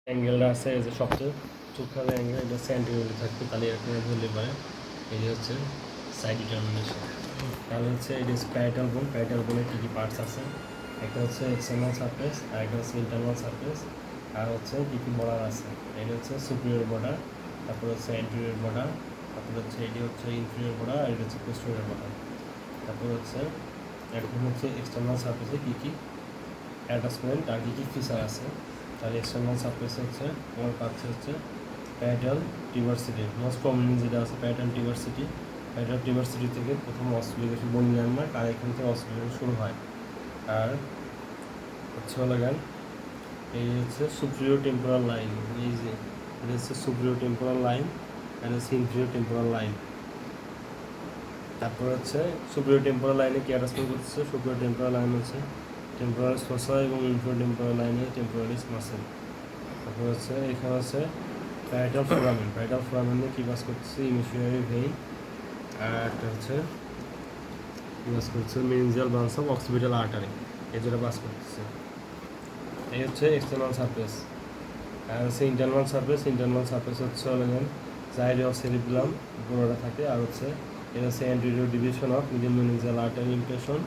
অ্যাঙ্গেলটা আছে এই যে সবচেয়ে চোখার অ্যাঙ্গেল এটা সেন্টিমিটার থাকবে তাহলে এরকম ধরলে পারে এই যে হচ্ছে সাইড ডিটারমিনেশন তাহলে হচ্ছে এটা প্যারাটাল বোনের কী কী পার্টস আছে একটা হচ্ছে এক্সটার্নাল সারফেস আর একটা হচ্ছে ইন্টারনাল সারফেস আর হচ্ছে কী কী বর্ডার আছে এটা হচ্ছে সুপিরিয়র বর্ডার তারপর হচ্ছে অ্যান্টেরিয়র বর্ডার তারপর হচ্ছে এটি হচ্ছে ইনফিরিয়র বর্ডার আর এটা হচ্ছে পোস্টেরিয়র বর্ডার তারপর হচ্ছে এরকম হচ্ছে এক্সটার্নাল সারফেসে কী কী অ্যাটাচমেন্ট আর কী কী ফিচার আছে তাহলে এক্সটার্নাল সারফেস হচ্ছে আমার পাচ্ছে হচ্ছে প্যারাটাল টিভার্সিটি মোস্ট কমন যেটা আছে প্যারাটাল টিভার্সিটি থেকে প্রথম অসিলেশন বনি ল্যান্ডমার্ক আর এখান থেকে অসিলেশন শুরু হয় আর হচ্ছে হলো গান এই হচ্ছে সুপ্রিয়র টেম্পোরাল লাইন এই যে এটা হচ্ছে সুপ্রিয়র টেম্পোরাল লাইন আর হচ্ছে ইনফিরিয়র টেম্পোরাল লাইন তারপর হচ্ছে সুপ্রিয়র টেম্পোরাল লাইনে কি অ্যাটাচমেন্ট করতেছে সুপ্রিয়র টেম্পোরাল লাইন হচ্ছে টেম্পোরালিস ফসা এবং ইনফিরিয়র টেম্পোরাল লাইনে টেম্পোরালিস মাসেল তারপর হচ্ছে এখানে আছে প্যারাটাল ফোরামেন কী কাজ করতেছে ইমিশনারি ভেইন আর একটা হচ্ছে কী কাজ করছে meningeal branch of occipital artery এই যেটা কাজ করতেছে এই হচ্ছে এক্সটার্নাল সারফেস আর হচ্ছে ইন্টারনাল সারফেস হচ্ছে হলেন জাইরে অফ সেরিব্রাম পুরোটা থাকে আর হচ্ছে এটা হচ্ছে anterior division of middle meningeal artery impression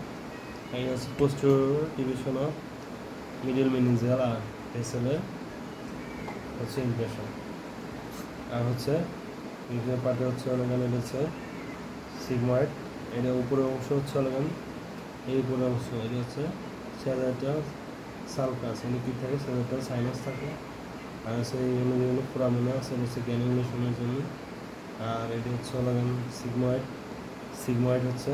এই হচ্ছে posterior division of middle meningeal আর ভেসেলের হচ্ছে ইমপ্রেশন আর হচ্ছে ইনফিরিয়র পার্টে হচ্ছে হলেন এটা হচ্ছে সিগময়েড এটা উপরের অংশ হচ্ছে হলেন এই উপরের অংশ এটা হচ্ছে স্যাজাটাল সালকাস এখানে কী থাকে স্যাজাটাল সাইনাস থাকে আর হচ্ছে এগুলো যেগুলো ফোরামিনা আছে হচ্ছে গ্যানুলেশনের জন্য আর এটা হচ্ছে হলেন সিগময়েড হচ্ছে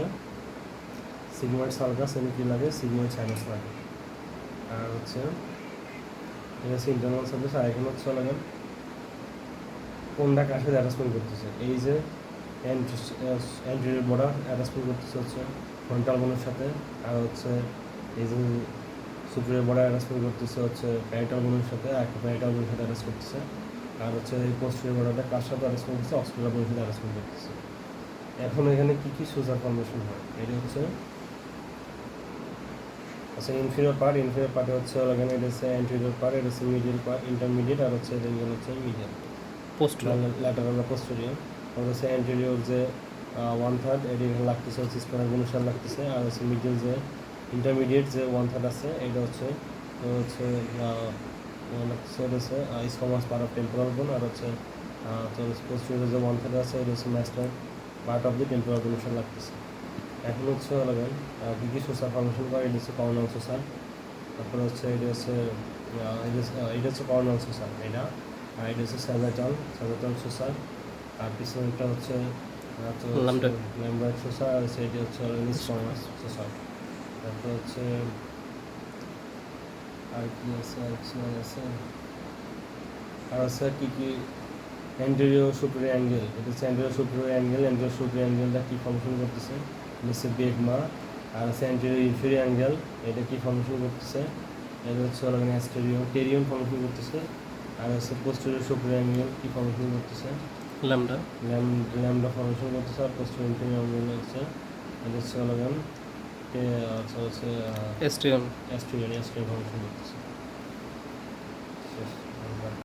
সিগময়েড সালকাস এখানে কী লাগে সিগময়েড সাইনাস লাগে আর হচ্ছে এটা হচ্ছে ইন্টারনাল সার্ভিস আর এখানে হচ্ছে হলেন কোনটা কার সাথে অ্যাটাচমেন্ট করতেছে এই যে অ্যান্টেরিয়র বর্ডার অ্যাটাচমেন্ট করতেছে হচ্ছে ফ্রন্টাল বোনের সাথে আর হচ্ছে এই যে সুপিরিয়র বর্ডার অ্যাটাচমেন্ট করতেছে হচ্ছে প্যারাটাল বোনের সাথে আর একটা প্যারাটাল বোনের সাথে অ্যাটাচ করতেছে আর হচ্ছে এই পোস্টেরিয়র বর্ডারটা কার সাথে অ্যাটাচমেন্ট করতেছে অক্সিপিটাল বোনের সাথে অ্যাটাচমেন্ট করতেছে এখন এখানে কী কী সুজার ফর্মেশন হয় এটা হচ্ছে আচ্ছা ইনফিরিয়র পার্টে হচ্ছে এখানে এটা হচ্ছে অ্যান্টেরিয়র পার্ট এটা হচ্ছে মিডিয়াল পার্ট ইন্টারমিডিয়েট আর হচ্ছে এটা হচ্ছে মিডিয়াল ল্যাটারাল পোস্টেরিয়র আর হচ্ছে অ্যান্টেরিয়র যে 1/3 এটি এখানে লাগতেছে হচ্ছে স্পাইনাল অনুসার লাগতেছে আর হচ্ছে মিডিয়াল যে ইন্টারমিডিয়েট যে 1/3 আছে এটা হচ্ছে লাগতেছে এটা হচ্ছে স্কমাস পার্ট অফ টেম্পোরাল বোন আর হচ্ছে পোস্টেরিয়র যে 1/3 আছে এটা হচ্ছে master part of the temporal বোন অনুসার লাগতেছে এখন হচ্ছে লাগান কী কী সোসার ফর্মেশন করে এটা হচ্ছে কর্নাল সোসার তারপরে হচ্ছে এটা হচ্ছে কর্নাল সোসার এটা আর এটা হচ্ছে স্যাজাটাল সোসার আর পিছনেরটা হচ্ছে ল্যাম্বার্ট সোসার আর হচ্ছে এটি হচ্ছে স্কমাস সোসার তারপর হচ্ছে আর কি আছে আর আছে কী কী অ্যান্টেরিয়র সুপিরিয়র অ্যাঙ্গেল এটা হচ্ছে অ্যান্টেরিয়র সুপিরিয়র অ্যাঙ্গেলটা কী ফাংশন করতেছে হচ্ছে বেগমা আর হচ্ছে অ্যান্টেরিয়র ইনফিরিয়র অ্যাঙ্গেল এটা কী ফাংশন করতেছে এটা হচ্ছে টেরিয়ন ফাংশন করতেছে আর হচ্ছে পোস্টেরিয়র সুপিরিয়র অ্যাঙ্গেল কী ফাংশন করতেছে ল্যামডা ফাংশন করতেছে আর পোস্টেরিয়র ইনফিরিয়র অ্যাঙ্গেল হচ্ছে এটা হচ্ছে এস্ট্রিয়ন ফাংশন করতেছে